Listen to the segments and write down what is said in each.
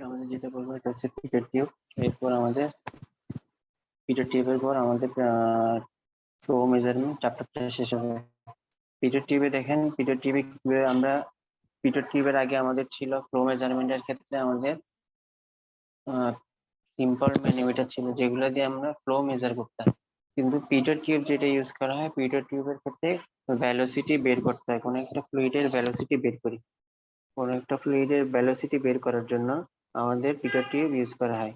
আমাদের যেটা বলবো এটা হচ্ছে পিটার টিউব। এরপর আমাদের পিটার টিউবের পর আমাদের ফ্লো মেজারমেন্ট চ্যাপ্টারটা শেষ হবে। পিটার টিউবে দেখেন, পিটার টিউবে কিভাবে আমরা, পিটার টিউবের আগে আমাদের ছিল ফ্লো মেজারমেন্টের ক্ষেত্রে আমাদের সিম্পল ম্যানোমিটার ছিল, যেগুলো দিয়ে আমরা ফ্লো মেজার করতাম। কিন্তু পিটার টিউব যেটা ইউজ করা হয়, পিটার টিউবের ক্ষেত্রে ভ্যালোসিটি বের করতে হয়। কোনো একটা ফ্লুইডের ভ্যালোসিটি বের করি, কোনো একটা ফ্লুইডের ভ্যালোসিটি বের করার জন্য আমাদের পিটার টিউব ইউজ করা হয়।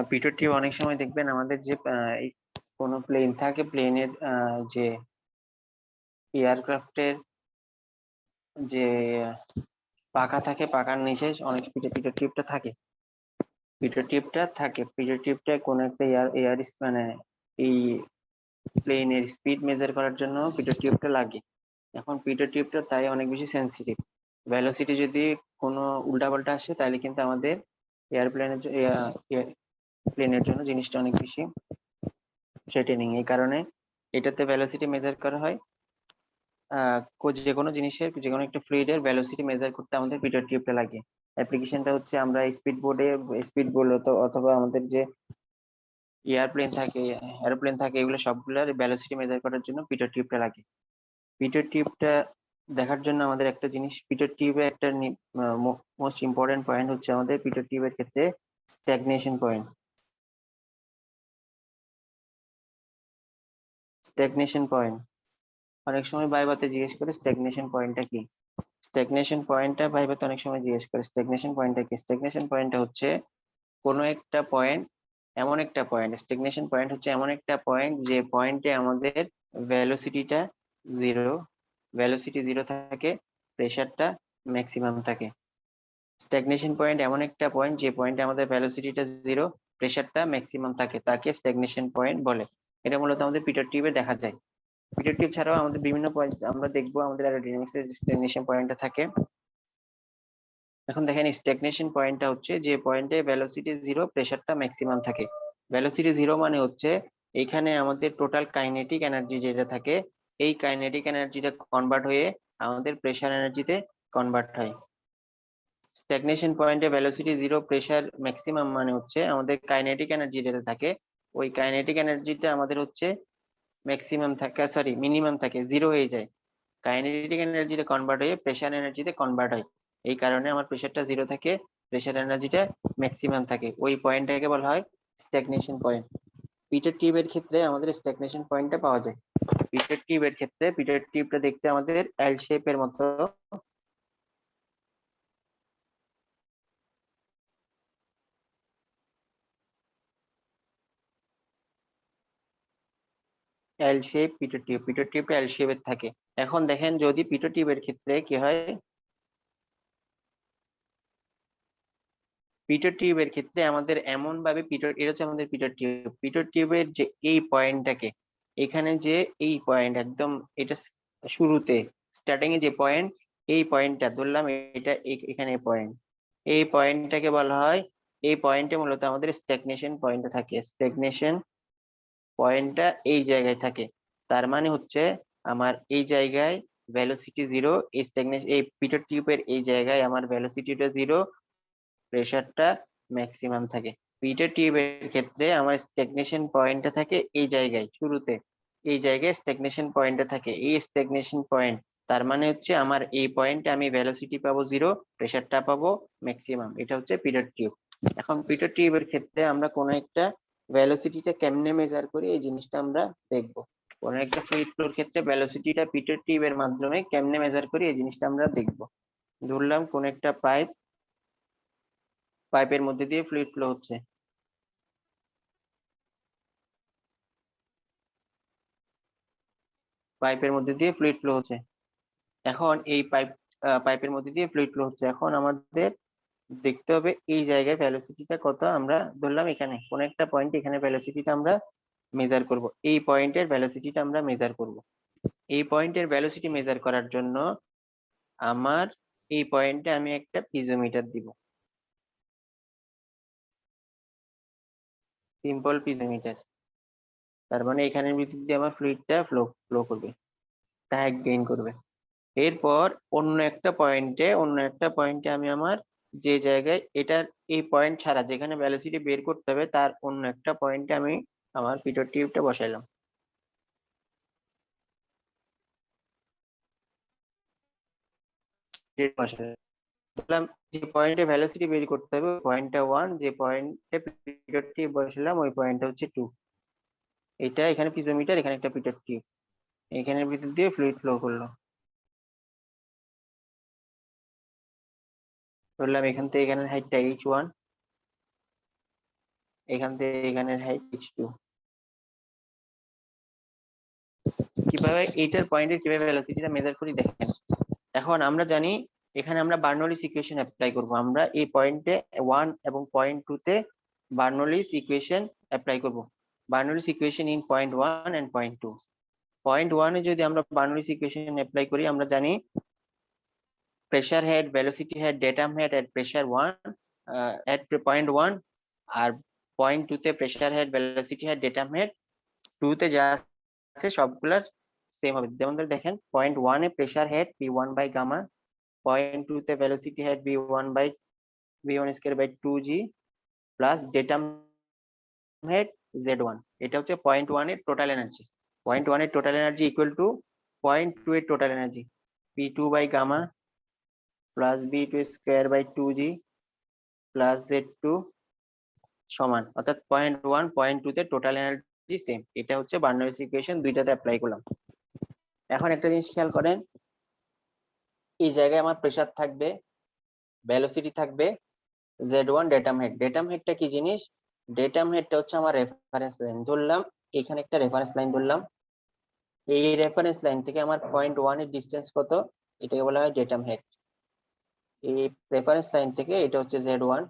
পিটার টিউব অনেক সময় দেখবেন আমাদের যে এই কোনো প্লেন থাকে, প্লেনের যে এয়ারক্রাফটের যে পাখা থাকে, পাখার নিচে অনেক পিটার টিউবটা থাকে। পিটার টিউবটা কোনো একটা এয়ার মানে এই প্লেনের স্পিড মেজার করার জন্য পিটার টিউবটা লাগে। এখন পিটার টিউবটা তাই অনেক বেশি সেন্সিটিভ। ভ্যালোসিটি যদি কোনো উল্টাপাল্টা আসে তাহলে কিন্তু আমাদের এয়ারপ্লেনের প্লেনের জন্য জিনিসটা অনেক বেশি থ্রেটেনিং। এই কারণে এটাতে ভ্যালোসিটি মেজার করা হয়। যে কোনো জিনিসের, যে কোনো একটা ফ্লুইডের ভ্যালোসিটি মেজার করতে আমাদের পিটার টিউবটা লাগে। অ্যাপ্লিকেশনটা হচ্ছে আমরা স্পিড বোর্ডে, স্পিড বোর্ড অথবা আমাদের যে এয়ারপ্লেন থাকে, এগুলো সবগুলোর ভ্যালোসিটি মেজার করার জন্য পিটার টিউবটা লাগে। পিটার টিউবটা দেখার জন্য আমাদের একটা জিনিস, পিটার টিউবে একটা মোস্ট ইম্পর্টেন্ট পয়েন্ট হচ্ছে আমাদের পিটার টিউবের ক্ষেত্রে স্ট্যাগনেশন পয়েন্ট। স্ট্যাগনেশন পয়েন্ট অনেক সময় ভাইভাতে জিজ্ঞেস করে স্ট্যাগনেশন পয়েন্টটা কি। স্ট্যাগনেশন পয়েন্টটা ভাইভাতে অনেক সময় জিজ্ঞেস করে স্ট্যাগনেশন পয়েন্টটা কি। স্ট্যাগনেশন পয়েন্টটা হচ্ছে কোনো একটা পয়েন্ট, এমন একটা পয়েন্ট, স্ট্যাগনেশন পয়েন্ট হচ্ছে এমন একটা পয়েন্ট যে পয়েন্টে আমাদের ভ্যালোসিটিটা জিরো, ভ্যালোসিটি জিরো থাকে, প্রেসারটা ম্যাক্সিমাম থাকে। স্ট্যাগনেশন পয়েন্ট এমন একটা পয়েন্ট যে পয়েন্টে আমাদের ভ্যালোসিটিটা জিরো, প্রেসারটা ম্যাক্সিমাম থাকে, তাকে স্ট্যাগনেশন পয়েন্ট বলে। এটা মূলত আমাদের পিটার টিউবে দেখা যায়। পিটার টিউব ছাড়াও আমাদের বিভিন্ন পয়েন্ট আমরা দেখবো, আমাদের অ্যারোডাইনামিক্সে স্ট্যাগনেশন পয়েন্টটা থাকে। এখন দেখেন স্ট্যাগনেশন পয়েন্টটা হচ্ছে যে পয়েন্টে ভ্যালোসিটি জিরো, প্রেসারটা ম্যাক্সিমাম থাকে। ভ্যালোসিটি জিরো মানে হচ্ছে এখানে আমাদের টোটাল কাইনেটিক এনার্জি যেটা থাকে, এই কাইনেটিক এনার্জিটা কনভার্ট হয়ে আমাদের প্রেসার এনার্জিতে কনভার্ট হয়। স্ট্যাগনেশন পয়েন্টে ভ্যালোসিটি জিরো, প্রেসার ম্যাক্সিমাম মানে হচ্ছে আমাদের কাইনেটিক এনার্জি যেটা থাকে, ওই কাইনেটিক এনার্জিটা আমাদের হচ্ছে ম্যাক্সিমাম থাকে, সরি মিনিমাম থাকে, জিরো হয়ে যায়। কাইনেটিক এনার্জিতে কনভার্ট হয়ে প্রেসার এনার্জিতে কনভার্ট হয়। এই কারণে আমার প্রেসারটা জিরো থাকে, প্রেসার এনার্জিটা ম্যাক্সিমাম থাকে। ওই পয়েন্টটাকে বলা হয় স্ট্যাগনেশন পয়েন্ট। পিটার টিউবের ক্ষেত্রে আমাদের স্ট্যাগনেশন পয়েন্টটা পাওয়া যায়। পিটার টিউবের ক্ষেত্রে পিটার টিউবটা দেখতে আমাদের এল শেপের মতো, L shape pitot tube, pitot টিউবটা এল শেপের থাকে। এখন দেখেন যদি পিটার টিউবের ক্ষেত্রে কি হয়, পিটার টিউবের ক্ষেত্রে আমাদের এমন ভাবে এটা হচ্ছে আমাদের পিটার টিউব। পিটার টিউবের যে এই পয়েন্টটাকে, এখানে যে এই পয়েন্ট একদম এটা শুরুতে স্টার্টিং এ যে পয়েন্ট, এই পয়েন্টটা ধরলাম এটা এখানে পয়েন্ট, এই পয়েন্টটাকে বলা হয়, এই পয়েন্টে মূলত আমাদের স্ট্যাগনেশন পয়েন্টটা থাকে। স্ট্যাগনেশন পয়েন্টটা এই জায়গায় থাকে, তার মানে হচ্ছে আমার এই জায়গায় ভ্যালোসিটি জিরো, এই স্ট্যাগনেশন এই পিটার টিউবের এই জায়গায় আমার ভ্যালোসিটিটা জিরো, প্রেসারটা ম্যাক্সিমাম থাকে। পিটার টিউবের ক্ষেত্রে আমার স্ট্যাগনেশন পয়েন্টটা থাকে এই জায়গায় শুরুতে, এই জায়গায় স্ট্যাগনেশন পয়েন্টটা থাকে, এই স্ট্যাগনেশন পয়েন্ট, তার মানে হচ্ছে আমার এই পয়েন্টে আমি ভ্যালোসিটি পাবো জিরো, প্রেসারটা পাবো ম্যাক্সিমাম। এটা হচ্ছে পিটার টিউব। এখন পিটার টিউবের ক্ষেত্রে আমরা কোনো একটা ভ্যালোসিটিটা কেমনে মেজার করি, এই জিনিসটা আমরা দেখবো। কোনো একটা ফ্লুইড ফ্লোর ক্ষেত্রে ভ্যালোসিটিটা পিটার টিউবের মাধ্যমে কেমনে মেজার করি, এই জিনিসটা আমরা দেখবো। ধরলাম কোন একটা পাইপ, পাইপের মধ্যে দিয়ে ফ্লুইড ফ্লো হচ্ছে, পাইপের মধ্যে দিয়ে ফ্লুইড ফ্লো হচ্ছে। এখন এই পাইপের মধ্যে দিয়ে ফ্লুইড ফ্লো হচ্ছে, এখন আমাদের দেখতে হবে এই জায়গায় ভ্যালোসিটিটা কত। আমরা ধরলাম এখানে কোন একটা পয়েন্ট, এখানে ভ্যালোসিটিটা আমরা মেজার করব, এই পয়েন্টের ভ্যালোসিটিটা আমরা মেজার করব। এই পয়েন্টের ভ্যালোসিটি মেজার করার জন্য আমার এই পয়েন্টে আমি একটা পিজোমিটার দিব, সিম্পল পিজোমিটার। তার মানে এখানের ভিতর দিয়ে আমার ফ্লুইডটা ফ্লো ফ্লো করবে, টাইট গেইন করবে। এরপর অন্য একটা পয়েন্টে আমি আমার যে জায়গায় এটার এই পয়েন্ট ছাড়া যেখানে ভ্যালোসিটি বের করতে হবে তার অন্য একটা পয়েন্টে আমি আমার পিটর টিউবটা বসাইলাম। বললাম যে পয়েন্টে ভ্যালোসিটি বের করতে হবে পয়েন্টটা 1, যে পয়েন্টে পিটর টিউব বসালাম ওই পয়েন্টটা হচ্ছে 2। এটা এখানে পিজোমিটার, এখানে একটা পিটর টিউব, এখানের ভিতর দিয়ে ফ্লুইড ফ্লো করলো। ধরলাম এখান থেকে এখানের হাইটটা h1, এখান থেকে এখানের হাইট h2। কিভাবে এইটার পয়েন্টের কিভাবে ভেলোসিটিটা মেজার করি দেখেন। এখন আমরা জানি এখানে আমরা বার্নৌলিস ইকুয়েশন অ্যাপ্লাই করব। আমরা এই পয়েন্টে 1 এবং পয়েন্ট 2 তে বার্নৌলিস ইকুয়েশন অ্যাপ্লাই করব। Bernoulli's equation in point 1 and point 2। Point 1 এ যদি আমরা বার্নৌলিস ইকুয়েশন অ্যাপ্লাই করি আমরা জানি pressure head, velocity head, datum head at pressure 1 at point 1, আর পয়েন্ট 2 তে pressure head, velocity head, datum head 2 তে যা আছে সবগুলা সেম হবে। যেমন ধরে দেখেন পয়েন্ট 1 এ pressure head P1 by gamma, point 2 তে velocity head V1 square by 2g plus datum head Z1। এটা হচ্ছে পয়েন্ট 1 এর টোটাল এনার্জি। পয়েন্ট 1 এর total energy equal to point 2 এর total energy P2 by gamma plus V2 square by 2g plus Z2 সমান, অর্থাৎ point 1 point 2 তে total energy same. এটা হচ্ছে বার্নৌলিস ইকুয়েশন, দুইটাতে অ্যাপ্লাই করলাম। এখন একটা জিনিস খেয়াল করেন, এই জায়গায় আমার প্রেসার থাকবে, ভেলোসিটি থাকবে, Z1 ডেটাম হেড। ডেটাম হেডটা কি জিনিস? ডেটাম হেডটা হচ্ছে আমার রেফারেন্স লাইন। ধরলাম এখানে একটা রেফারেন্স লাইন ধরলাম, এই রেফারেন্স লাইন থেকে আমার পয়েন্ট 1 এর ডিসটেন্স কত, এটাকে বলা হয় ডেটাম হেড। এই রেফারেন্স লাইন থেকে এটা হচ্ছে Z1,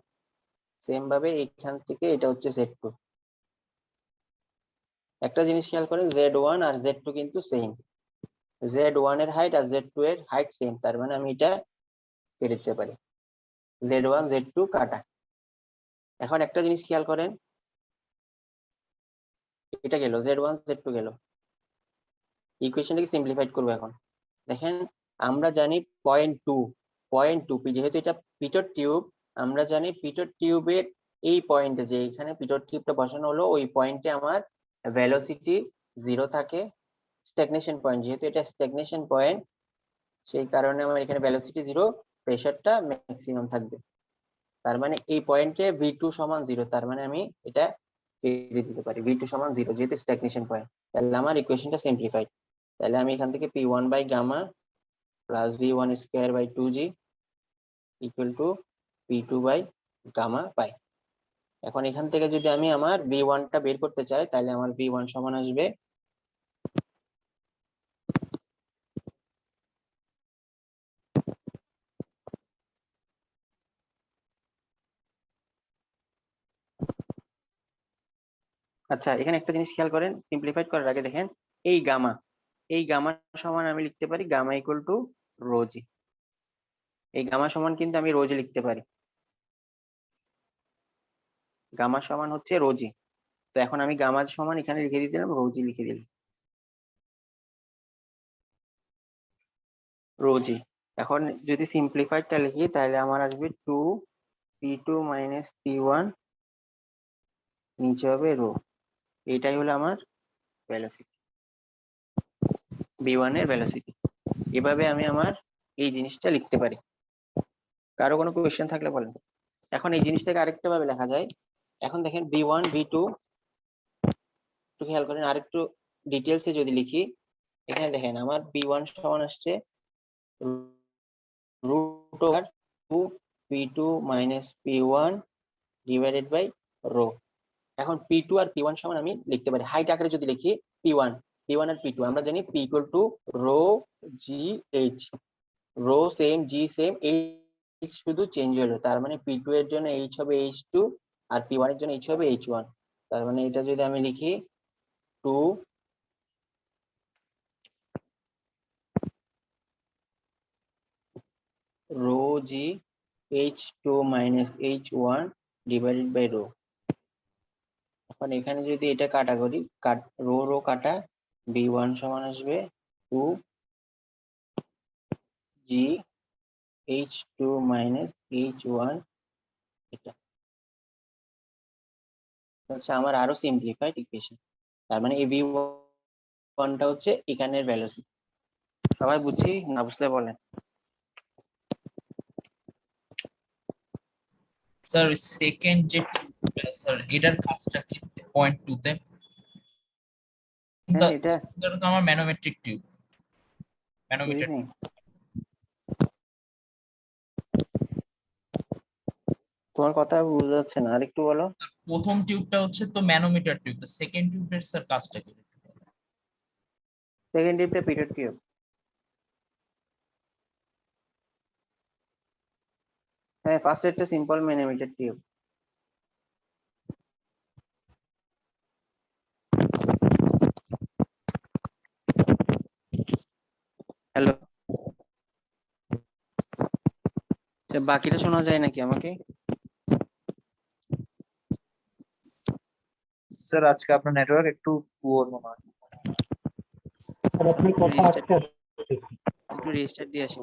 সেম ভাবে এখান থেকে এটা হচ্ছে Z2। একটা জিনিস খেয়াল করেন, Z1 আর Z2 কিন্তু সেম। Z1 এর হাইট আর Z2 এর হাইট সেম, তার মানে আমি এটা কেটে দিতে পারি, Z1 Z2 কাটা। এখন একটা জিনিস খেয়াল করেন, এটা গেল Z1 Z2 গেল, ইকুয়েশনটাকে সিম্পলিফাইড করবো। এখন দেখেন আমরা জানি পয়েন্ট টু যেহেতু এটা পিটর টিউব, আমরা জানি পিটর টিউবের এই পয়েন্টে যে এখানে পিটর টিউবটা বসানো হলো ওই পয়েন্টে আমার ভেলোসিটি 0 থাকে। স্ট্যাগনেশন পয়েন্ট, যেহেতু এটা স্ট্যাগনেশন পয়েন্ট সেই কারণে আমার এখানে ভেলোসিটি 0, প্রেসারটা ম্যাক্সিমাম থাকবে। তার মানে এই পয়েন্টে V2 সমান 0, তার মানে আমি এটা কেটে দিতে পারি, V2 সমান 0 যেহেতু স্ট্যাগনেশন পয়েন্ট। তাহলে আমার ইকুয়েশনটা সিম্পলিফাইড। তাহলে আমি এখান থেকে P1 by gamma plus V1 square by 2g equal to P2 by gamma পাই। এখন এখান থেকে যদি আমি আমার V1 টা বের করতে চাই তাহলে আমার V1 সমান আসবে আচ্ছা এখানে একটা জিনিস খেয়াল করেন, সিম্পলিফাইড করার আগে দেখেন এই গামা সমান আমি লিখতে পারি গামা ইকুয়াল টু রোজি। এই গামা সমান কিন্তু আমি রোজি লিখতে পারি, গামা সমান হচ্ছে রোজি। তো এখন আমি গামা সমান এখানে লিখে দিলাম, রোজি লিখে দিলাম, রোজি। এখন যদি সিম্পলিফাইডটা লিখি তাহলে আমার আসবে 2P2 মাইনাস P1, নিচে হবে রো। এটাই হলো আমার ভেলোসিটি, V1 এর ভেলোসিটি। এভাবে আমি আমার এই জিনিসটা লিখতে পারি। কারো কোনো কোয়েশ্চেন থাকলে বলেন। এখন এই জিনিসটাকে আরেকটা ভাবে লেখা যায়। এখন দেখেন V1 V2 একটু খেয়াল করেন, আরেকটু ডিটেলসে যদি লিখি, এখানে দেখেন আমার V1 সমান আসছে root over 2P2 minus P1 divided by rho. এখন P2 আর P1 সমান আমি লিখতে পারি হাইট আকারে যদি লিখি P1 আর P2 আমরা জানি P equal to rho g h, rho same g same, h শুধু চেঞ্জ হলো, তার মানে P2 এর জন্য এইচ হবে H2 আর P1 এর জন্য এইচ হবে H1। তার মানে এটা যদি আমি লিখি 2 rho g H2 minus H1 divided by rho. এখন এখানে যদি এটা কাটা করি, রো রো কাটা, V1 সমান আসবে 2 জি H2 মাইনাস H1 এটা হচ্ছে আমার আরো সিম্পলিফাইড ইকুয়েশন। তার মানে এই V1 টা হচ্ছে এখানের ভেলোসিটি। সবাই বুঝছি? না বুঝলে বলেন। স্যার সেকেন্ড যে স্যার এটার কাজটা কি পয়েন্ট টু তে হ্যাঁ এটা তো আমার ম্যানোমেট্রিক টিউব ম্যানোমিটার বুঝিনি, তোমার কথা বোঝা যাচ্ছে না, আরেকটু বলো। প্রথম টিউবটা হচ্ছে তো ম্যানোমিটার টিউব, তো সেকেন্ড টিউবের স্যার কাজটা কি? সেকেন্ড টিউবটা পিরিয়ড টিউব। হ্যাঁ ফার্স্ট একটা সিম্পল ম্যানোমিটার টিউব। হ্যালো, বাকিটা শোনা যায় নাকি আমাকে? স্যার আজকে আপনার নেটওয়ার্ক একটু পুয়ার মনে হয়। একটু রেজিস্টার দিয়ে আসি।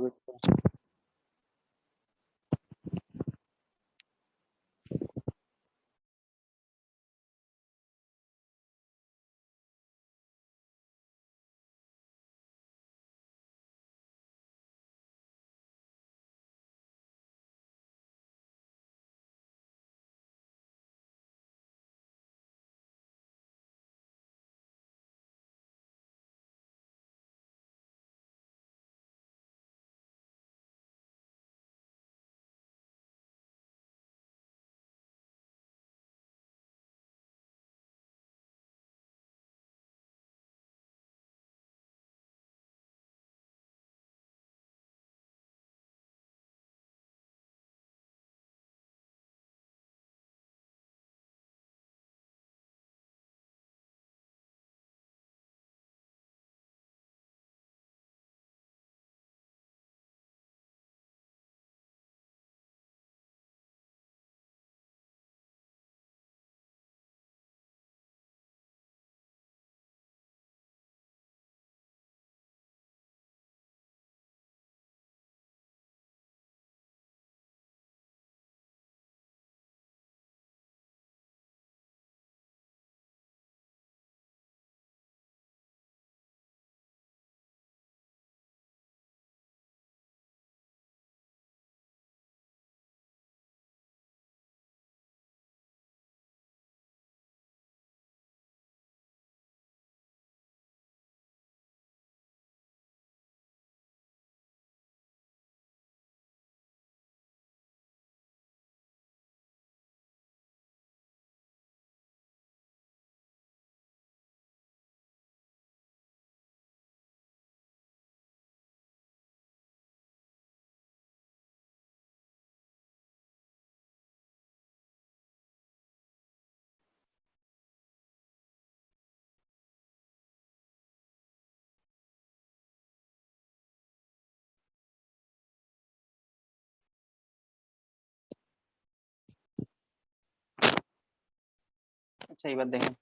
আচ্ছা এবার দেখেন,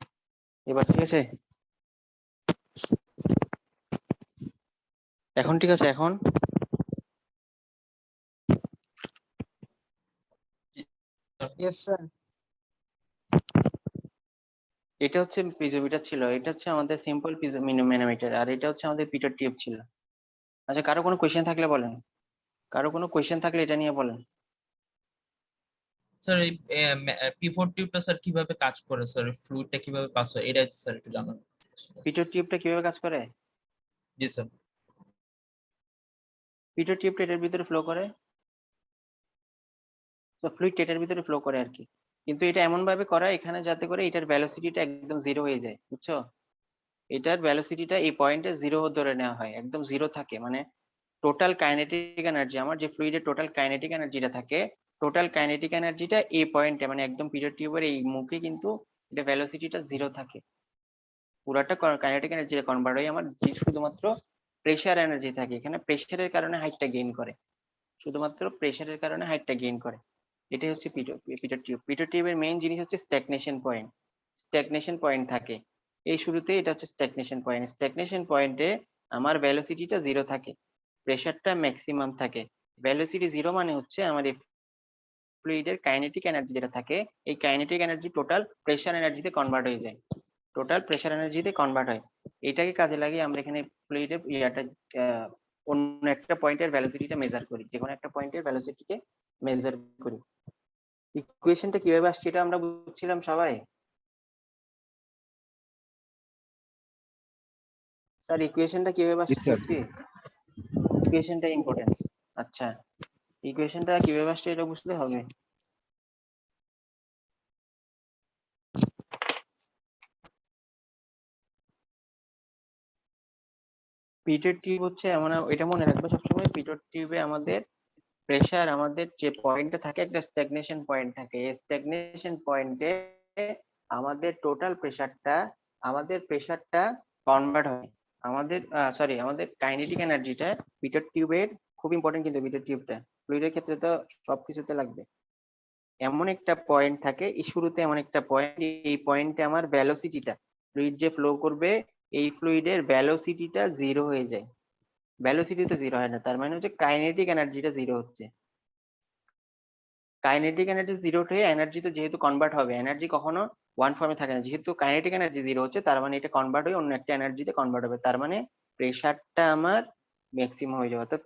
এবার ঠিক আছে? এখন ঠিক আছে? এখন ইয়েস স্যার। এটা হচ্ছে পিজোমিটার ছিল, এটা হচ্ছে আমাদের সিম্পল ম্যানোমিটার, আর এটা হচ্ছে আমাদের পিটার টিউব ছিল। আচ্ছা কারো কোনো কোয়েশ্চেন থাকলে বলেন, কারো কোনো কোয়েশ্চেন থাকলে এটা নিয়ে বলেন। স্যার এই পিভট টিউবটা স্যার কিভাবে কাজ করে, স্যার ফ্লুইডটা কিভাবে পাস হয় এটা স্যার একটু জানান। পিটার টিউবটা কিভাবে কাজ করে? জি স্যার। পিটার টিউবটা এটার ভিতরে ফ্লো করে, তো ফ্লুইড এটার ভিতরে ফ্লো করে আর কি। কিন্তু এটা এমন ভাবে করা এখানে যাতে করে এটার ভ্যালোসিটিটা একদম জিরো হয়ে যায়, বুঝছো? এটার ভ্যালোসিটিটা এই পয়েন্টে জিরো ধরে নেওয়া হয়, একদম জিরো থাকে, মানে টোটাল কাইনেটিক এনার্জি, আমার যে ফ্লুইডের টোটাল কাইনেটিক এনার্জিটা থাকে, টোটাল কাইনেটিক এনার্জিটা এই পয়েন্টে মানে একদম পিরিয়ড টিউবের এই মুখে কিন্তু এটা ভ্যালোসিটিটা জিরো থাকে। পুরাটা কাইনেটিক এনার্জিটা কনভার্ট হয়ে আমার শুধুমাত্র প্রেসার এনার্জি থাকে, এখানে প্রেসারের কারণে হাইটটা গেইন করে, শুধুমাত্র প্রেসারের কারণে হাইটটা গেইন করে। এটাই হচ্ছে পিটার টিউব। পিটার টিউবের মেইন জিনিস হচ্ছে স্ট্যাগনেশন পয়েন্ট। স্ট্যাগনেশন পয়েন্ট থাকে এই শুরুতে, এটা হচ্ছে স্ট্যাগনেশন পয়েন্ট। স্ট্যাগনেশন পয়েন্টে আমার ভ্যালোসিটিটা জিরো থাকে, প্রেসারটা ম্যাক্সিমাম থাকে। ভেলোসিটি জিরো মানে হচ্ছে আমার এই ফ্লুইডের কাইনেটিক এনার্জি যেটা থাকে, এই কাইনেটিক এনার্জি টোটাল প্রেসার এনার্জিতে কনভার্ট হয়ে যায়, টোটাল প্রেসার এনার্জিতে কনভার্ট হয়। এটাকে কাজে লাগিয়ে আমরা এখানে ফ্লুইডের ইয়াটা অন্য একটা পয়েন্টের ভেলোসিটিটা মেজার করি, যে কোনো একটা পয়েন্টের ভেলোসিটিকে মেজার করি। ইকুয়েশনটা কিভাবে আসছে এটা আমরা বুঝছিলাম সবাই? স্যার ইকুয়েশনটা কিভাবে আসছে sir. বুঝছি? ইকুয়েশনটা ইম্পর্টেন্ট। আচ্ছা, ইকুয়েশনটা কিভাবে আসছে এটা বুঝতে হবে। পিটের টিউব হচ্ছে এমন, এটা মনে রাখবে সবসময়, পিটের টিউবে আমাদের প্রেসার, আমাদের যে পয়েন্টটা থাকে একটা স্ট্যাগনেশন পয়েন্ট থাকে, এই স্ট্যাগনেশন পয়েন্টে আমাদের টোটাল প্রেসারটা কনভার্ট হয়। আমাদের আমাদের কাইনেটিক এনার্জিটা পিটের টিউবের খুব ইম্পর্টেন্ট, কিন্তু পিটের টিউবটা ফ্লুইডের ক্ষেত্রে তো সবকিছুতে লাগবে। এমন একটা পয়েন্ট থাকে, এই শুরুতে এমন একটা পয়েন্ট, এই পয়েন্টে আমার ভেলোসিটিটা, ফ্লুইড যে ফ্লো করবে এই ফ্লুইডের ভেলোসিটিটা জিরো হয়ে যায়। ভেলোসিটি তো জিরো হয় না, তার মানে হচ্ছে কাইনেটিক এনার্জিটা জিরো হচ্ছে। কাইনেটিক এনার্জি জিরো হয়ে এনার্জি তো যেহেতু কনভার্ট হবে, এনার্জি কখনো ওয়ান ফর্মে থাকে না, যেহেতু কাইনেটিক এনার্জি জিরো হচ্ছে তার মানে এটা কনভার্ট হয়ে অন্য একটা এনার্জিতে কনভার্ট হবে, তার মানে প্রেসারটা আমার ম্যাক্সিমাম হয়ে যাবে। তো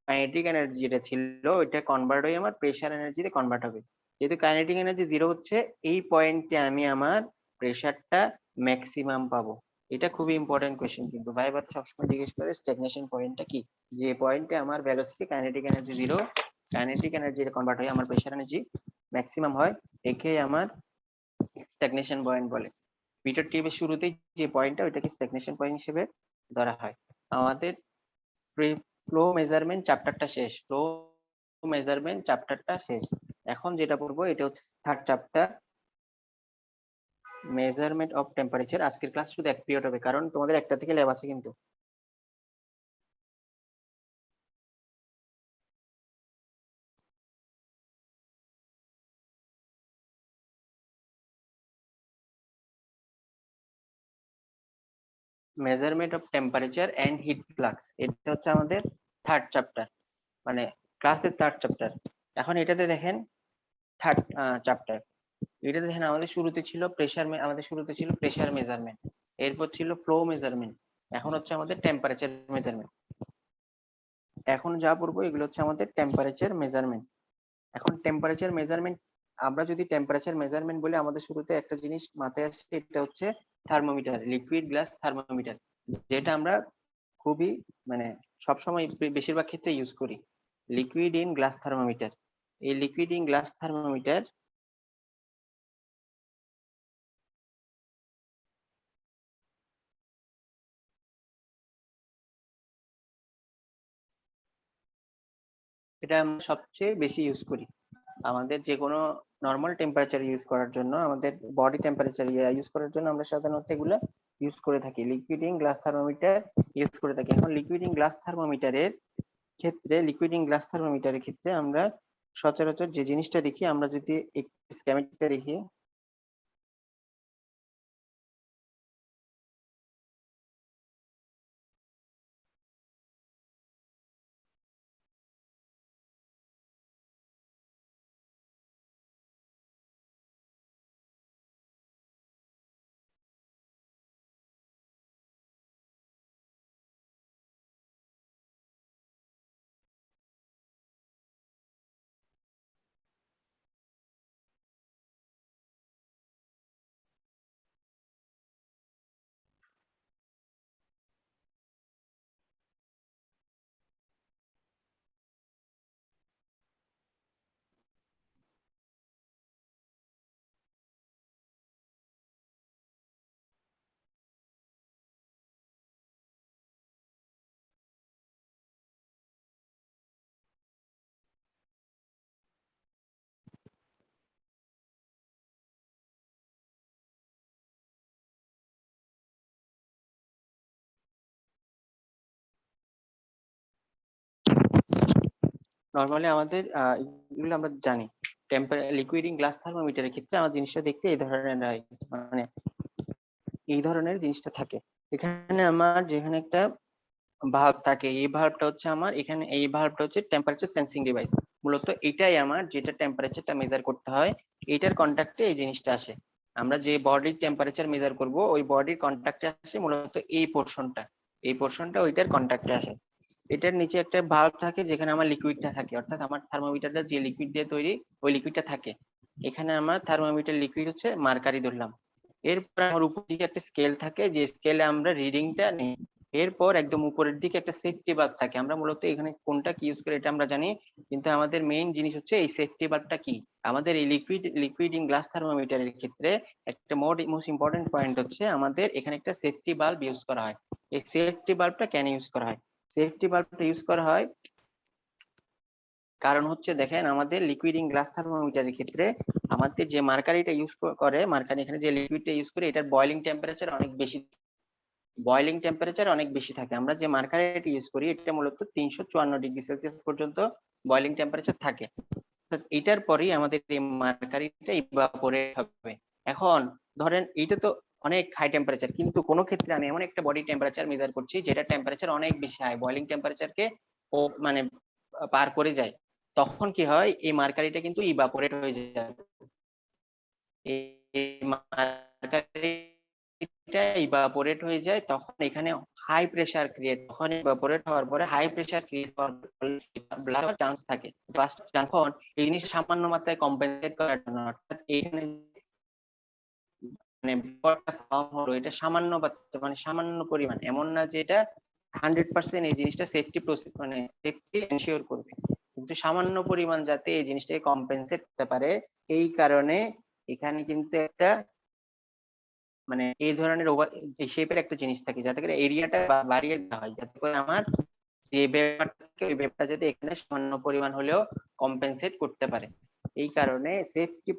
কাইনেটিক এনার্জি যেটা ছিল ওইটা কনভার্ট হয়ে আমার প্রেসার এনার্জিতে কনভার্ট হবে। যেহেতু কাইনেটিক এনার্জি জিরো হচ্ছে, এই পয়েন্টে আমি আমার প্রেসারটা ম্যাক্সিমাম পাবো। এটা খুবই ইম্পর্টেন্ট কোয়েশ্চেন, কিন্তু ভাইবাতে সবসময় জিজ্ঞেস করে স্ট্যাগনেশন পয়েন্টটা কি, যে পয়েন্টে আমার velocity kinetic energy zero, kinetic energy convert হয়ে আমার প্রেসার এনার্জি ম্যাক্সিমাম হয়, একে আমার স্ট্যাগনেশন পয়েন্ট বলে। পিটার টিউবের শুরুতেই যে পয়েন্টটা ওইটাকে স্ট্যাগনেশন পয়েন্ট হিসেবে ধরা হয়। আমাদের ফ্লো মেজারমেন্ট চ্যাপ্টারটা শেষ, ফ্লো মেজারমেন্ট চ্যাপ্টারটা শেষ। এখন যেটা পড়বো এটা হচ্ছে third chapter, measurement of temperature. আজকের ক্লাস শুধু এক পিরিয়ড হবে, কারণ তোমাদের একটা থেকে ল্যাব আছে কিন্তু। Measurement of temperature and heat flux, এটা হচ্ছে আমাদের থার্ড চ্যাপ্টার, মানে ক্লাসের থার্ড চ্যাপ্টার। এখন এটাতে দেখেন থার্ড চ্যাপ্টার, এটাতে দেখেন আমাদের শুরুতে ছিল প্রেসার মেজারমেন্ট, এরপর ছিল ফ্লো মেজারমেন্ট, এখন হচ্ছে আমাদের টেম্পারেচার মেজারমেন্ট। এখন যা পড়বো এগুলো হচ্ছে আমাদের টেম্পারেচার মেজারমেন্ট। এখন টেম্পারেচার মেজারমেন্ট, আমরা যদি টেম্পারেচার মেজারমেন্ট বলে আমাদের শুরুতে একটা জিনিস মাথায় আসে, এটা হচ্ছে থার্মোমিটার, লিকুইড গ্লাস থার্মোমিটার, যেটা আমরা খুবই মানে সবসময় বেশিরভাগ ক্ষেত্রে ইউজ করি, লিকুইড ইন গ্লাস থার্মোমিটার। এই লিকুইড ইন গ্লাস থার্মোমিটার এটা আমরা সবচেয়ে বেশি ইউজ করি আমাদের যে কোনো নর্মাল টেম্পারেচার ইউজ করার জন্য, আমাদের বডি টেম্পারেচার ইউজ করার জন্য আমরা সাধারণত এগুলো ইউজ করে থাকি, liquid in glass thermometer use করে থাকি। এখন লিকুইড ইন গ্লাস থার্মোমিটারের ক্ষেত্রে আমরা সচরাচর যে জিনিসটা দেখি, আমরা যদি একটু স্কিমেটিকটা দেখি, নর্মালি আমাদের এগুলো আমরা জানি, লিকুইড ইন গ্লাস থার্মোমিটারের ক্ষেত্রে আমার জিনিসটা দেখতে এই ধরনের হয়, মানে এই ধরনের জিনিসটা থাকে। এখানে আমার যেখানে একটা ভাল্ব থাকে, এই ভাল্বটা হচ্ছে আমার এখানে, এই ভাল্বটা হচ্ছে টেম্পারেচার সেন্সিং ডিভাইস। মূলত এটাই আমার, যেটা টেম্পারেচারটা মেজার করতে হয়, এটার কন্টাক্টে এই জিনিসটা আসে। আমরা যে বডির টেম্পারেচার মেজার করব, ওই বডির কন্টাক্টে আসে মূলত এই পোর্শনটা, এই পোর্শনটা ওইটার কন্টাক্টে আসে। এটার নিচে একটা ভাল্ব থাকে যেখানে আমার লিকুইডটা থাকে, অর্থাৎ আমার থার্মোমিটারটা যে লিকুইড দিয়ে তৈরি, ওই লিকুইডটা থাকে। এখানে আমার থার্মোমিটার লিকুইড হচ্ছে মার্কারি ধরলাম। এরপর আমার উপর দিকে একটা স্কেল থাকে, যে স্কেলে আমরা রিডিংটা নিই। এরপর একদম উপরের দিকে একটা সেফটি বাল্ব থাকে। আমরা মূলত এখানে কোনটা কি ইউজ করি এটা আমরা জানি, কিন্তু আমাদের মেইন জিনিস হচ্ছে এই সেফটি বাল্বটা কি। আমাদের এই লিকুইড ইন গ্লাস থার্মোমিটারের ক্ষেত্রে একটা মোস্ট ইম্পর্টেন্ট পয়েন্ট হচ্ছে আমাদের এখানে একটা সেফটি বাল্ব ইউজ করা হয়। এই সেফটি বাল্বটা কেন ইউজ করা হয়? সেফটি বাল্বটা ইউজ করা হয় কারণ হচ্ছে, দেখেন আমাদের লিকুইড ইন গ্লাস থার্মোমিটারের ক্ষেত্রে আমাদের যে মার্কারিটা ইউজ করে, মার্কারি এখানে যে লিকুইডটা ইউজ করে, এটার বয়লিং টেম্পারেচার অনেক বেশি, বয়লিং টেম্পারেচার অনেক বেশি থাকে। আমরা যে মার্কারিটা ইউজ করি এটা মূলত 354°C পর্যন্ত বয়লিং টেম্পারেচার থাকে। এটার পরেই আমাদের এই মার্কারিটা ইভাপোরেট হবে। এখন ধরেন এইটা তো অনেক হাই টেম্পারেচার, কিন্তু কোনো ক্ষেত্রে আমি এমন একটা বডি টেম্পারেচার মেজার করছি যেটা টেম্পারেচার অনেক বেশি হাই, বয়লিং টেম্পারেচারকে ও মানে পার করে যায়, তখন কি হয়, এই মার্কারিটা কিন্তু ইভাপোরেট হয়ে যায়। এই মার্কারিটা ইভাপোরেট হয়ে যায়, তখন এখানে হাই প্রেসার ক্রিয়েট, তখন ইভাপোরেট হওয়ার পরে হাই প্রেসার ক্রিয়েট হওয়ার ব্লাস্ট হওয়ার চান্স থাকে। তখন এই জিনিস সামান্য মাত্রায় কম্পেনসেট করার জন্য, অর্থাৎ এখানে মানে ব্যাপারটা ফর্ম হলো, এটা সামান্য মানে সামান্য পরিমাণ, এমন না যে এটা 100% এই জিনিসটা সেফটি প্রসেস মানে সেফটি এনশিওর করবে, কিন্তু সামান্য পরিমাণ যাতে এই জিনিসটাকে কম্পেনসেট করতে পারে, এই কারণে এখানে কিন্তু একটা মানে এই ধরনের যে শেপের একটা জিনিস থাকে, যাতে করে এরিয়াটা বাড়িয়ে দেওয়া হয়, যাতে করে আমার যে ব্যাপারটা থাকে ওই ব্যাপারটা যাতে এখানে সামান্য পরিমাণ হলেও কম্পেনসেট করতে পারে। এই কারণে সেফটি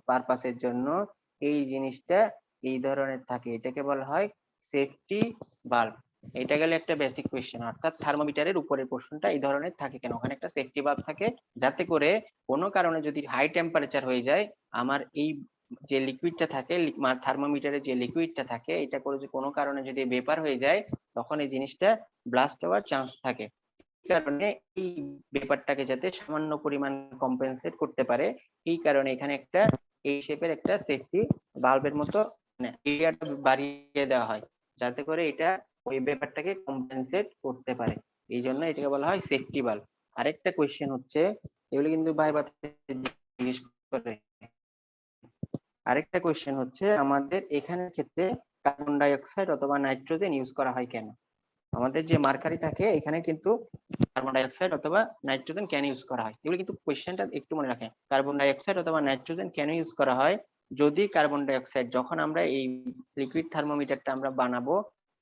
পারপাসের জন্য এই জিনিসটা এই ধরনের থাকে, এটাকে বলা হয় সেফটি বাল্ব। এটা গেলে একটা বেসিক কোয়েশ্চেন, অর্থাৎ থার্মোমিটারের উপরের পোর্শনটা এই ধরনের থাকে কেন, ওখানে একটা সেফটি বাল্ব থাকে, যাতে করে কোনো কারণে যদি হাই টেম্পারেচার হয়ে যায়, আমার এই যে লিকুইডটা থাকে, থার্মোমিটারে যে লিকুইডটা থাকে, এটা করে যে কোনো কারণে যদি ভেপার হয়ে যায়, তখন এই জিনিসটা ব্লাস্ট হওয়ার চান্স থাকে। এই কারণে এই ব্যাপারটাকে যাতে সামান্য পরিমাণ কম্পেনসেট করতে পারে, এই কারণে এখানে একটা এই শেপের একটা সেফটি বাল্বের মতো এরিয়াটা বাড়িয়ে দেওয়া হয়, যাতে করে এটা ওই ব্যাপারটাকে কম্পেনসেট করতে পারে। এই জন্য এটাকে বলা হয় সেফটি বাল্ব। আরেকটা কোয়েশ্চেন হচ্ছে, এগুলো কিন্তু ভাইভাতে জিজ্ঞেস করে, আরেকটা কোয়েশ্চেন হচ্ছে আমাদের এখানে ক্ষেত্রে কার্বন ডাই অক্সাইড অথবা নাইট্রোজেন ইউজ করা হয় কেন? আমাদের যে মার্কারি থাকে এখানে কিন্তু কার্বন ডাই অক্সাইড অথবা নাইট্রোজেন কেন ইউজ করা হয়, এগুলো কিন্তু কোয়েশ্চেনটা একটু মনে রাখেন। কার্বন ডাই অক্সাইড অথবা নাইট্রোজেন কেন ইউজ করা হয়? যদি কার্বন ডাই অক্সাইড, যখন আমরা এই লিকুইড থার্মোমিটারটা আমরা বানাবো,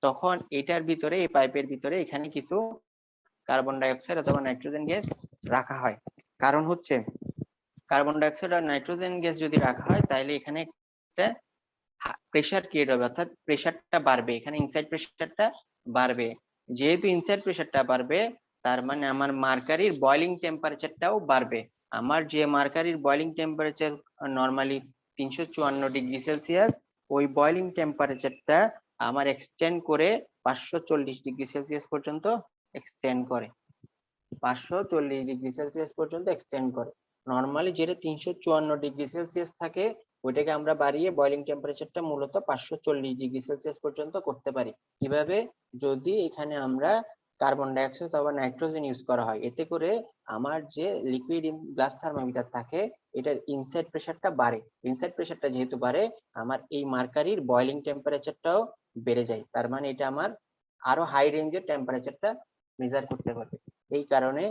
তখন এটার ভিতরে, এই পাইপের ভিতরে এখানে কিছু কার্বন ডাই অক্সাইড অথবা নাইট্রোজেন গ্যাস রাখা হয়। কারণ হচ্ছে কার্বন ডাই অক্সাইড আর নাইট্রোজেন গ্যাস যদি রাখা হয়, তাহলে এখানে একটা প্রেসার ক্রিয়েট হবে, অর্থাৎ প্রেসারটা বাড়বে, এখানে ইনসাইড প্রেসারটা বাড়বে। যেহেতু ইনসাইড প্রেসারটা বাড়বে, তার মানে আমার মার্কারির বয়লিং টেম্পারেচারটাও বাড়বে। আমার যে মার্কারির বয়লিং টেম্পারেচার নরমালি 354°C, ওই বয়লিং টেম্পারেচারটা আমার এক্সটেন্ড করে 540°C পর্যন্ত এক্সটেন্ড করে, 540°C পর্যন্ত এক্সটেন্ড করে। নরমালি যেটা 354°C থাকে, ওইটাকে আমরা বাড়িয়ে বয়লিং টেম্পারেচারটা মূলত 540°C পর্যন্ত করতে পারি। কিভাবে? যদি এখানে আমরা কার্বন ডাই অক্সাইড অথবা নাইট্রোজেন ইউজ করা হয়, এতে করে আমার যে লিকুইড ইন গ্লাস থার্মোমিটার থাকে, এটার ইনসাইড প্রেসারটা বাড়ে। ইনসাইড প্রেসারটা যেহেতু বাড়ে, আমার এই মার্কারির বয়লিং টেম্পারেচারটাও বেড়ে যায়, তার মানে এটা আমার আরো হাই রেঞ্জের টেম্পারেচারটা মেজার করতে পারবে। এই কারণে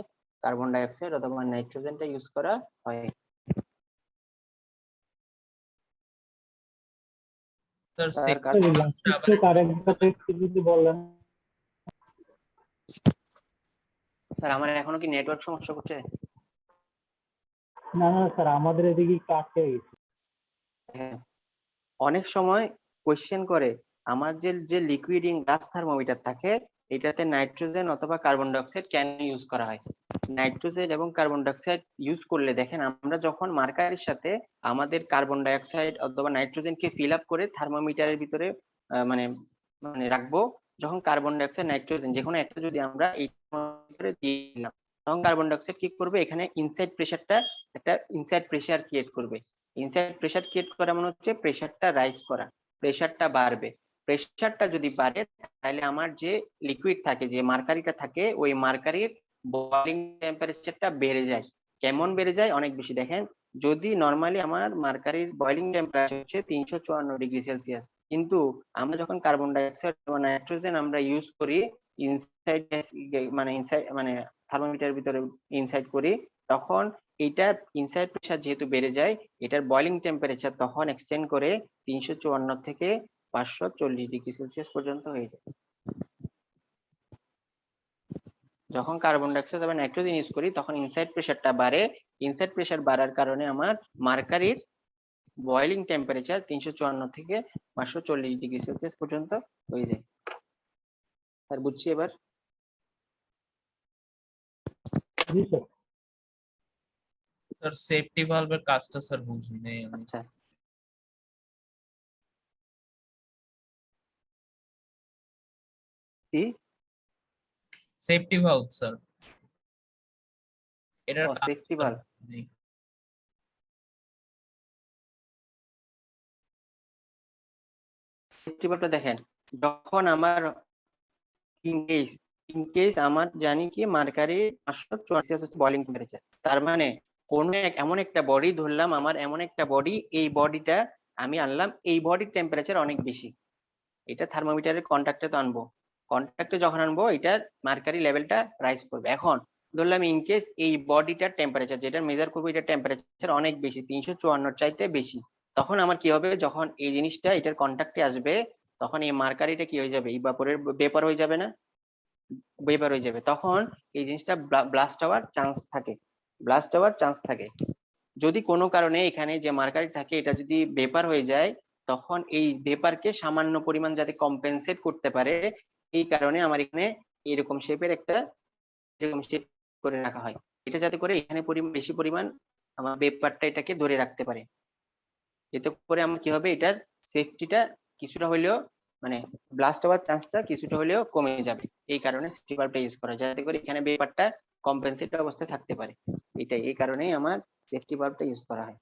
কার্বন ডাই অক্সাইড অথবা নাইট্রোজেনটা ইউজ করা হয়। স্যার স্যার আমার এখনো কি নেটওয়ার্ক সমস্যা করছে? না না স্যার, আমাদের এদিকে কাট হয়ে গেছে। হ্যাঁ, অনেক সময় কোয়েশ্চেন করে আমার যে লিকুইড ইন গ্লাস থার্মোমিটার থাকে, এটাতে নাইট্রোজেন অথবা কার্বন ডাই অক্সাইড কেন ইউজ করা হয়? নাইট্রোজেন এবং কার্বন ডাই অক্সাইড ইউজ করলে, দেখেন আমরা যখন মার্কারের সাথে আমাদের কার্বন ডাই অক্সাইড অথবা নাইট্রোজেনকে ফিল আপ করে থার্মোমিটারের ভিতরে মানে রাখবো, যখন কার্বন ডাইঅক্সাইড নাইট্রোজেন যে কোনো একটা যদি আমরা এই ভিতরে দিয়ে দিলাম, তখন কার্বন ডাইঅক্সাইড কি করবে, এখানে ইনসাইড প্রেসারটা একটা ইনসাইড প্রেসার ক্রিয়েট করবে। ইনসাইড প্রেসার ক্রিয়েট করা মানে হচ্ছে প্রেসারটা রাইজ করা, প্রেসারটা বাড়বে। প্রেসারটা যদি বাড়ে তাহলে আমার যে লিকুইড থাকে, যে মার্কারিটা থাকে, ওই মার্কারির বয়লিং টেম্পারেচারটা বেড়ে যায়। কেমন বেড়ে যায়? অনেক বেশি। দেখেন, যদি নরমালি আমার মার্কারির বয়লিং টেম্পারেচার হচ্ছে 354°C, কিন্তু আমরা যখন কার্বন ডাইঅক্সাইড বা নাইট্রোজেন আমরা ইউজ করি ইনসাইড মানে থার্মোমিটারের ভিতরে ইনসাইড করি, তখন এটা ইনসাইড প্রেসার যেহেতু বেড়ে যায়, এটার বয়লিং টেম্পারেচার তখন এক্সটেন্ড করে 354 থেকে 540°C পর্যন্ত হয়ে যায়। যখন কার্বন ডাইঅক্সাইড বা নাইট্রোজেন ইউজ করি তখন ইনসাইড প্রেসারটা বাড়ে। ইনসাইড প্রেসার বাড়ার কারণে আমার মার্কারির বয়লিং টেম্পারেচার 354 থেকে 540°C পর্যন্ত হয়ে যায়। স্যার বুঝছি এবার? জি স্যার। স্যার সেফটি ভালভের কাজটা স্যার বুঝি নাই আমি। আচ্ছা, কি সেফটি ভালভ স্যার, এটার কাজ সেফটি স্যার ভালভ? বুঝি নাই। সেফটি ভালভটা দেখেন, যখন আমার ইনকেস আমার জানি কি মার্কারি 544 হচ্ছে বয়লিং টেম্পারেচার, তার মানে এমন একটা বডি ধরলাম, আমার এমন একটা বডি, এই বডিটা আমি আনলাম, এই বডির টেম্পারেচার অনেক বেশি, এটা থার্মোমিটারের কন্ট্যাক্টে তো আনবো, কন্ট্যাক্টে যখন আনবো এটার মার্কারি লেভেলটা রাইজ করবে। এখন ধরলাম ইনকেস এই বডিটার টেম্পারেচার যেটা মেজার করবো, এটা টেম্পারেচার অনেক বেশি, 354 চাইতে বেশি, তখন আমার কি হবে, যখন এই জিনিসটা এটার কন্ট্যাক্টে আসবে তখন এই মার্কারিটা কি হয়ে যাবে, ইভাপোরেট ভেপার হয়ে যাবে না, ভেপার হয়ে যাবে, তখন এই জিনিসটা ব্লাস্ট হওয়ার চান্স থাকে, ব্লাস্ট হওয়ার চান্স থাকে। যদি কোনো কারণে এখানে যে মার্কারি থাকে এটা যদি ভেপার হয়ে যায়, তখন এই ভেপারকে সামান্য পরিমাণ যাতে কম্পেনসেট করতে পারে, এই কারণে আমার এখানে এরকম শেপের একটা এরকম শেপ করে রাখা হয়, এটা যাতে করে এখানে বেশি পরিমাণ আমার ভেপারটা এটাকে ধরে রাখতে পারে। এতে করে আমার কি হবে, এটার সেফটিটা কিছুটা হলেও মানে ব্লাস্ট হওয়ার চান্সটা কিছুটা হলেও কমে যাবে। এই কারণে সেফটি ভালভটা ইউজ করা যায়, যাতে করে এখানে ভেপারটা কম্পেনসেট অবস্থায় থাকতে পারে। এটাই, এই কারণেই আমার সেফটি ভালভটা ইউজ করা হয়।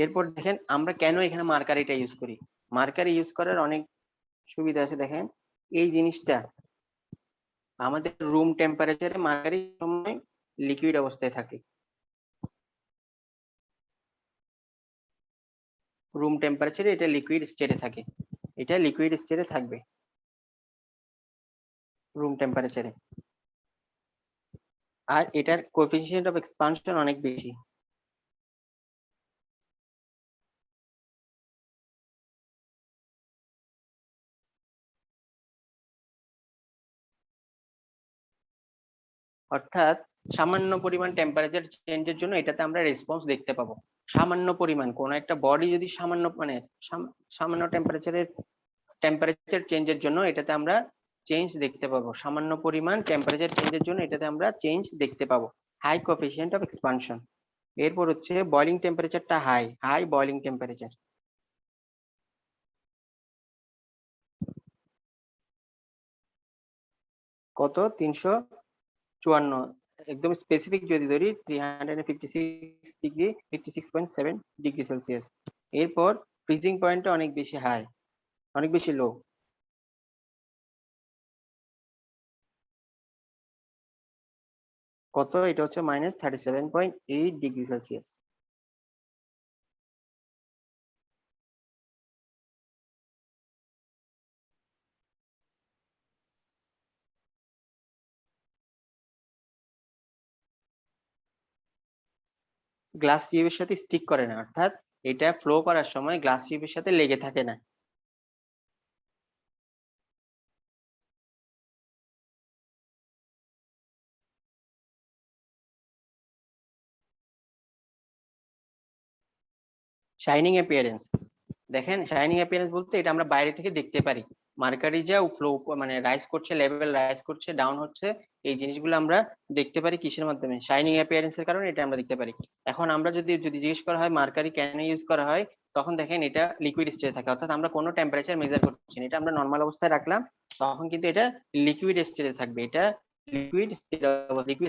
এরপর দেখেন আমরা কেন এখানে মার্কারিটা ইউজ করি। মার্কারি ইউজ করার অনেক সুবিধা আছে। দেখেন, এই জিনিসটা আমাদের রুম টেম্পারেচারে মার্কারি সময় লিকুইড অবস্থায় থাকে, রুম টেম্পারেচারে এটা লিকুইড স্টেটে থাকে, এটা লিকুইড স্টেটে থাকবে রুম টেম্পারেচারে, আর এটার কোএফিসিয়েন্ট অফ এক্সপানশন অনেক বেশি। অর্থাৎ সামান্য পরিমাণ টেম্পারেচার চেঞ্জের জন্য এটাতে আমরা রেসপন্স দেখতে পাবো। সামান্য পরিমাণ কোন একটা বডি যদি সামান্য সামান্য টেম্পারেচার চেঞ্জের জন্য এটাতে আমরা চেঞ্জ দেখতে পাবো, সামান্য পরিমাণ টেম্পারেচার চেঞ্জের জন্য এটাতে আমরা চেঞ্জ দেখতে পাবো, হাই কোএফিসিয়েন্ট অফ এক্সপানশন। এরপর হচ্ছে বয়লিং টেম্পারেচারটা হাই বয়লিং টেম্পারেচার কত, 354, একদম স্পেসিফিক যদি ধরি 56.7°C। এরপর ফ্রিজিং পয়েন্টটা অনেক বেশি হাই, অনেক বেশি লো, কত, এটা হচ্ছে -37.8°C। গ্লাস টিউবের সাথে স্টিক করে না, অর্থাৎ এটা ফ্লো করার সময় গ্লাস টিউবের সাথে লেগে থাকে না। শাইনিং অ্যাপিয়ারেন্স, দেখেন শাইনিং অ্যাপিয়ারেন্স বলতে এটা আমরা বাইরে থেকে দেখতে পারি, মার্কারি যা ফ্লো মানে রাইজ করছে, লেভেল রাইজ করছে, ডাউন হচ্ছে, এই জিনিসগুলো আমরা দেখতে পারি কিসের মাধ্যমে, শাইনিং অ্যাপিয়ারেন্স এর কারণে এটা আমরা দেখতে পারি। এখন আমরা যদি জিজ্ঞেস করা হয় মার্কারি কেন ইউজ করা হয়, তখন দেখেন এটা লিকুইড স্টেটে থাকে, অর্থাৎ আমরা কোনো টেম্পারেচার মেজার করছি না, এটা আমরা নর্মাল অবস্থায় রাখলাম, তখন কিন্তু এটা লিকুইড স্টেটে থাকবে, এটা লিকুইড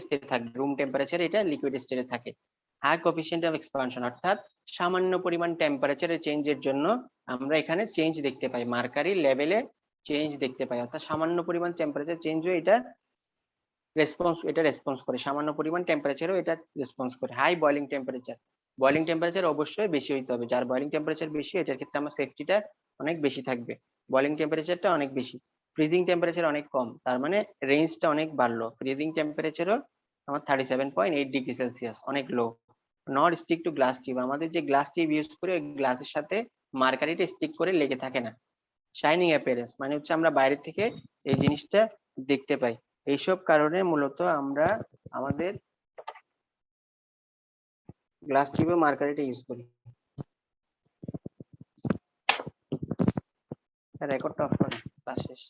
স্টেটে থাকবে, রুম টেম্পারেচারে এটা লিকুইড স্টেটে থাকে। হাই কোএফিসিয়েন্ট অফ এক্সপানশন, অর্থাৎ সামান্য পরিমাণ টেম্পারেচারের চেঞ্জের জন্য আমরা এখানে চেঞ্জ দেখতে পাই, মার্কারি লেভেলে চেঞ্জ দেখতে পাই, অর্থাৎ সামান্য পরিমাণ টেম্পারেচার চেঞ্জ হয়ে এটা রেসপন্স করে, সামান্য পরিমাণ টেম্পারেচারও এটা রেসপন্স করে। হাই বয়লিং টেম্পারেচার অবশ্যই বেশি হইতে হবে, যার বয়লিং টেম্পারেচার বেশি এটার ক্ষেত্রে আমার সেফটিটা অনেক বেশি থাকবে। বয়লিং টেম্পারেচারটা অনেক বেশি, ফ্রিজিং টেম্পারেচার অনেক কম, তার মানে রেঞ্জটা অনেক বাড়লো। ফ্রিজিং টেম্পারেচারও আমার 37.8 ডিগ্রি সেলসিয়াস, অনেক low. Not stick to glass tube, আমাদের যে গ্লাস টিউব ইউজ করে ওই গ্লাসের সাথে মার্কারিটা স্টিক করে লেগে থাকে না। শাইনিং অ্যাপিয়ারেন্স মানে হচ্ছে আমরা বাইরে থেকে এই জিনিসটা দেখতে পাই, এইসব কারণে মূলত আমরা আমাদের গ্লাস টিউবে মার্কারিটা ইউজ করি। রেকর্ডটা অফ করেন, ক্লাস শেষ।